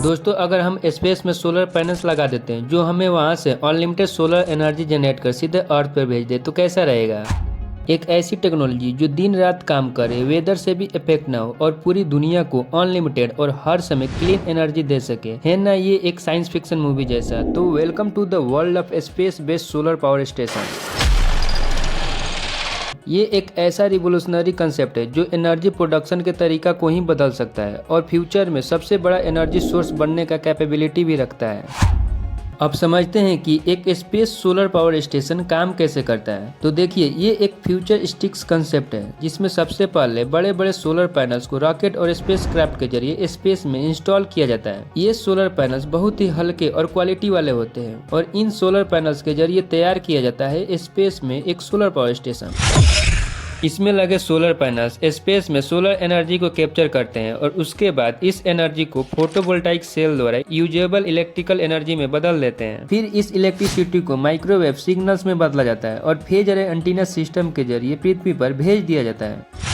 दोस्तों, अगर हम स्पेस में सोलर पैनल्स लगा देते हैं जो हमें वहां से अनलिमिटेड सोलर एनर्जी जनरेट कर सीधे अर्थ पर भेज दे तो कैसा रहेगा। एक ऐसी टेक्नोलॉजी जो दिन रात काम करे, वेदर से भी इफेक्ट ना हो और पूरी दुनिया को अनलिमिटेड और हर समय क्लीन एनर्जी दे सके, है ना ये एक साइंस फिक्शन मूवी जैसा। तो welcome to the world of space based solar power station. ये एक ऐसा रिवोल्यूशनरी कंसेप्ट है जो एनर्जी प्रोडक्शन के तरीका को ही बदल सकता है और फ्यूचर में सबसे बड़ा एनर्जी सोर्स बनने का कैपेबिलिटी भी रखता है। अब समझते हैं कि एक स्पेस सोलर पावर स्टेशन काम कैसे करता है। तो देखिए, ये एक फ्यूचरिस्टिक्स कंसेप्ट है जिसमें सबसे पहले बड़े बड़े सोलर पैनल्स को रॉकेट और स्पेस क्राफ्ट के जरिए स्पेस में इंस्टॉल किया जाता है। ये सोलर पैनल्स बहुत ही हल्के और क्वालिटी वाले होते हैं और इन सोलर पैनल्स के जरिए तैयार किया जाता है स्पेस में एक सोलर पावर स्टेशन। इसमें लगे सोलर पैनल्स स्पेस में सोलर एनर्जी को कैप्चर करते हैं और उसके बाद इस एनर्जी को फोटोवोल्टाइक सेल द्वारा यूजेबल इलेक्ट्रिकल एनर्जी में बदल देते हैं। फिर इस इलेक्ट्रिसिटी को माइक्रोवेव सिग्नल्स में बदला जाता है और फेज अरे एंटीना सिस्टम के जरिए पृथ्वी पर भेज दिया जाता है।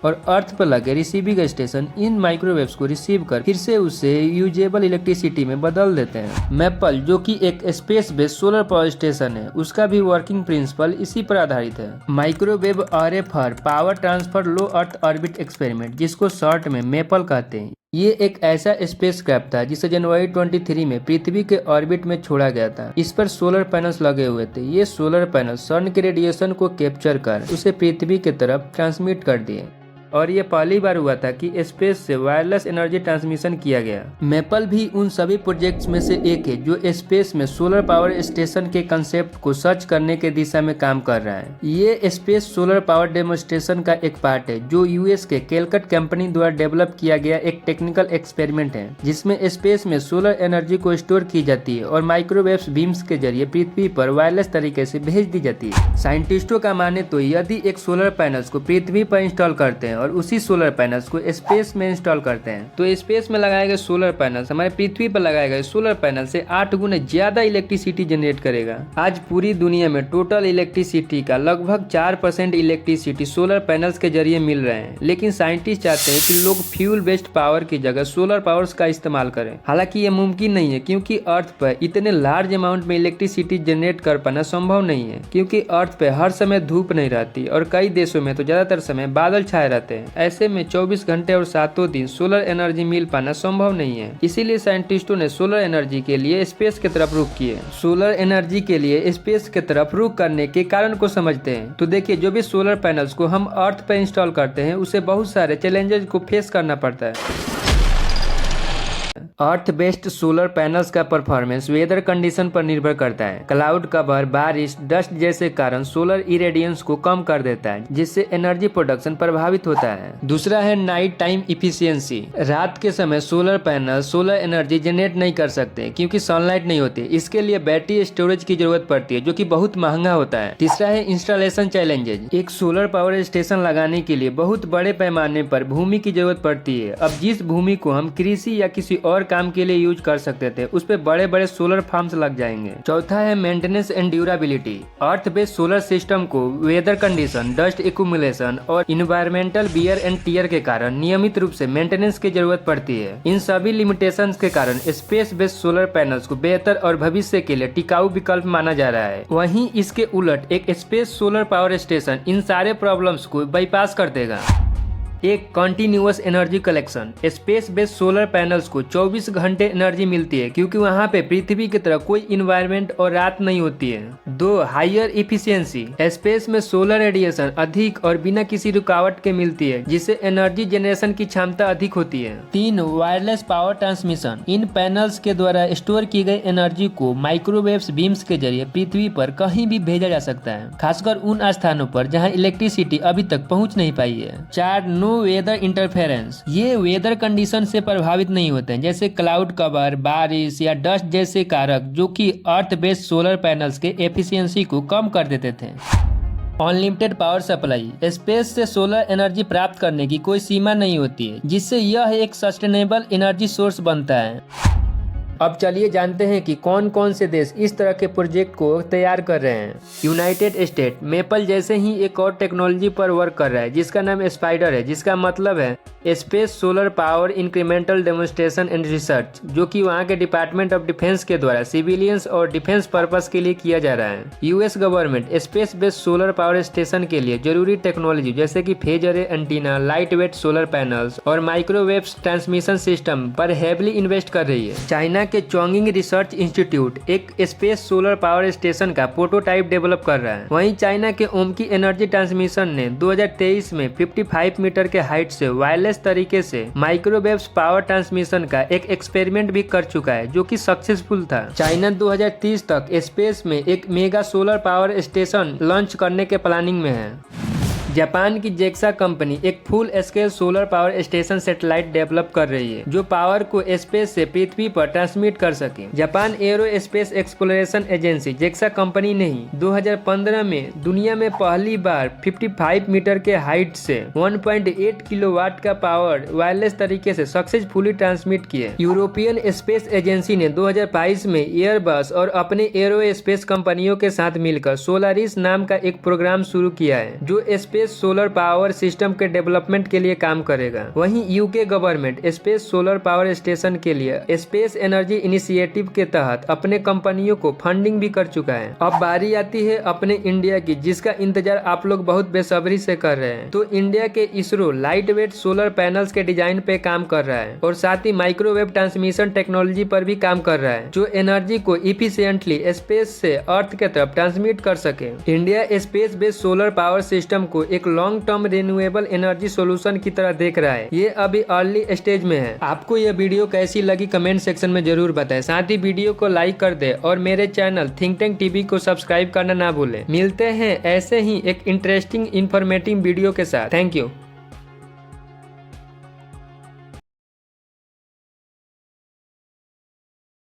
और अर्थ पर लगे रिसीविंग स्टेशन इन माइक्रोवेव्स को रिसीव कर फिर से उसे यूजेबल इलेक्ट्रिसिटी में बदल देते हैं। मैपल, जो कि एक space based solar power station है, उसका भी वर्किंग प्रिंसिपल इसी पर आधारित है। माइक्रोवेव अरे for power transfer low earth orbit experiment, जिसको शॉर्ट में मैपल कहते हैं, ये एक ऐसा स्पेस क्राफ्ट था जिसे जनवरी 23 में पृथ्वी के ऑर्बिट में छोड़ा गया था। इस पर सोलर पैनल्स लगे हुए थे। ये सोलर पैनल सन के रेडिएशन को कैप्चर कर उसे पृथ्वी की तरफ ट्रांसमिट कर दिए और ये पहली बार हुआ था कि स्पेस से वायरलेस एनर्जी ट्रांसमिशन किया गया। मैपल भी उन सभी प्रोजेक्ट्स में से एक है जो स्पेस में सोलर पावर स्टेशन के कंसेप्ट को सर्च करने के दिशा में काम कर रहा है। ये स्पेस सोलर पावर डेमोन्स्ट्रेशन का एक पार्ट है जो यूएस के कैलकट कंपनी द्वारा डेवलप किया गया एक टेक्निकल एक्सपेरिमेंट है जिसमें स्पेस में सोलर एनर्जी को स्टोर की जाती है और माइक्रोवेव बीम्स के जरिए पृथ्वी पर वायरलेस तरीके से भेज दी जाती है। साइंटिस्टों का माने तो यदि एक सोलर पैनल्स को पृथ्वी पर इंस्टॉल करते हैं और उसी सोलर पैनल्स को स्पेस में इंस्टॉल करते हैं तो स्पेस में लगाए गए सोलर पैनल्स हमारे पृथ्वी पर लगाए गए सोलर पैनल से 8 गुना ज्यादा इलेक्ट्रिसिटी जनरेट करेगा। आज पूरी दुनिया में टोटल इलेक्ट्रिसिटी का लगभग 4% इलेक्ट्रिसिटी सोलर पैनल्स के जरिए मिल रहे हैं, लेकिन साइंटिस्ट चाहते हैं कि लोग फ्यूल बेस्ड पावर की जगह सोलर पावर्स का इस्तेमाल करें। हालांकि ये मुमकिन नहीं है क्योंकि अर्थ पर इतने लार्ज अमाउंट में इलेक्ट्रिसिटी जनरेट कर पाना संभव नहीं है, क्योंकि अर्थ पे हर समय धूप नहीं रहती और कई देशों में तो ज्यादातर समय बादल छाए रहते हैं। ऐसे में 24 घंटे और 7 दिन सोलर एनर्जी मिल पाना संभव नहीं है। इसीलिए साइंटिस्टों ने सोलर एनर्जी के लिए स्पेस की तरफ रुख किए। सोलर एनर्जी के लिए स्पेस की तरफ रुख करने के कारण को समझते हैं। तो देखिए, जो भी सोलर पैनल्स को हम अर्थ पे इंस्टॉल करते हैं उसे बहुत सारे चैलेंजेस को फेस करना पड़ता है। अर्थ बेस्ड सोलर पैनल्स का परफॉर्मेंस वेदर कंडीशन पर निर्भर करता है। क्लाउड कवर, बारिश, डस्ट जैसे कारण सोलर इरेडियंस को कम कर देता है जिससे एनर्जी प्रोडक्शन प्रभावित होता है। दूसरा है नाइट टाइम इफिशियंसी। रात के समय solar panel solar energy generate नहीं कर सकते क्योंकि सनलाइट नहीं होती। इसके लिए बैटरी स्टोरेज की जरूरत पड़ती है जो कि बहुत महंगा होता है। तीसरा है इंस्टॉलेशन चैलेंजेज। एक सोलर पावर स्टेशन लगाने के लिए बहुत बड़े पैमाने पर भूमि की जरूरत पड़ती है। अब जिस भूमि को हम कृषि या किसी और काम के लिए यूज कर सकते थे उस पे बड़े बड़े सोलर फार्म्स लग जाएंगे। चौथा है maintenance and durability. Earth based solar system को वेदर कंडीशन, डस्ट एक्यूमुलेशन और इन्वायरमेंटल वियर एंड टियर के कारण नियमित रूप से मेंटेनेंस की जरूरत पड़ती है। इन सभी लिमिटेशंस के कारण स्पेस बेस्ड सोलर पैनल्स को बेहतर और भविष्य के लिए टिकाऊ विकल्प माना जा रहा है। वहीं इसके उलट एक स्पेस सोलर पावर स्टेशन इन सारे प्रॉब्लम्स को बाईपास कर देगा। एक continuous energy collection. Space based solar panels को 24 घंटे एनर्जी मिलती है क्योंकि वहां पे पृथ्वी की तरह कोई इन्वायरमेंट और रात नहीं होती है। 2. Higher efficiency. स्पेस में सोलर रेडिएशन अधिक और बिना किसी रुकावट के मिलती है जिससे एनर्जी जनरेशन की क्षमता अधिक होती है। 3. Wireless power transmission. इन पैनल्स के द्वारा स्टोर की गई एनर्जी को माइक्रोवेव बीम्स के जरिए पृथ्वी पर कहीं भी भेजा जा सकता है, खासकर उन स्थानों पर जहाँ इलेक्ट्रिसिटी अभी तक पहुँच नहीं पाई है। 4. Know whether interference. ये वेदर कंडीशन से प्रभावित नहीं होते हैं जैसे क्लाउड कवर, बारिश या डस्ट जैसे कारक जो कि अर्थ बेस्ड सोलर पैनल्स के एफिशिएंसी को कम कर देते थे। Unlimited power supply. स्पेस से सोलर एनर्जी प्राप्त करने की कोई सीमा नहीं होती है जिससे यह एक सस्टेनेबल एनर्जी सोर्स बनता है। अब चलिए जानते हैं कि कौन कौन से देश इस तरह के प्रोजेक्ट को तैयार कर रहे हैं। यूनाइटेड स्टेट मेपल जैसे ही एक और टेक्नोलॉजी पर वर्क कर रहा है जिसका नाम स्पाइडर है, जिसका मतलब है space solar power incremental demonstration and research, जो कि वहाँ के डिपार्टमेंट ऑफ डिफेंस के द्वारा सिविलियंस और डिफेंस पर्पस के लिए किया जा रहा है। US government space based solar power station के लिए जरूरी टेक्नोलॉजी जैसे कि फेज अरे antenna, light weight solar panels और माइक्रोवेव ट्रांसमिशन सिस्टम पर हेवली इन्वेस्ट कर रही है। चाइना के चोंगिंग रिसर्च इंस्टीट्यूट एक स्पेस सोलर पावर स्टेशन का प्रोटोटाइप डेवलप कर रहा है। वहीं चाइना के ओमकी एनर्जी ट्रांसमिशन ने 2023 में 55 मीटर के हाइट से वायरलेस तरीके से माइक्रोवेव पावर ट्रांसमिशन का एक एक्सपेरिमेंट भी कर चुका है, जो कि सक्सेसफुल था। चाइना 2030 तक स्पेस में एक mega solar power station launch करने के प्लानिंग में है। जापान की जेक्सा कंपनी एक full scale solar power station satellite develop कर रही है जो पावर को स्पेस से पृथ्वी पर ट्रांसमिट कर सके। Japan arrow space exploration agency जेक्सा company ने ही 2015 में दुनिया में पहली बार 55 मीटर के हाइट से 1.8 किलोवाट का पावर वायरलेस तरीके से सक्सेसफुली ट्रांसमिट किए। यूरोपियन स्पेस एजेंसी ने 2022 में एयरबस और अपने एरो स्पेस कंपनियों के साथ मिलकर सोलारिस नाम का एक प्रोग्राम शुरू किया है जो स्पेस सोलर पावर सिस्टम के डेवलपमेंट के लिए काम करेगा। वहीं UK government space solar power station के लिए स्पेस एनर्जी इनिशिएटिव के तहत अपने कंपनियों को फंडिंग भी कर चुका है। अब बारी आती है अपने इंडिया की, जिसका इंतजार आप लोग बहुत बेसब्री से कर रहे हैं। तो इंडिया के ISRO light weight solar panels के डिजाइन पे काम कर रहा है और साथ ही माइक्रोवेव ट्रांसमिशन टेक्नोलॉजी पर भी काम कर रहा है जो एनर्जी को इफिशिएंटली स्पेस से अर्थ के तरफ ट्रांसमिट कर सके। India space based solar power system को एक long term renewable energy solution की तरह देख रहा है। ये अभी अर्ली स्टेज में है। आपको यह वीडियो कैसी लगी कमेंट सेक्शन में जरूर बताएं। साथ ही वीडियो को लाइक कर दे और मेरे चैनल थिंक टैंक टीवी को सब्सक्राइब करना ना भूलें। मिलते हैं ऐसे ही एक इंटरेस्टिंग इंफॉर्मेटिव वीडियो के साथ। Thank you.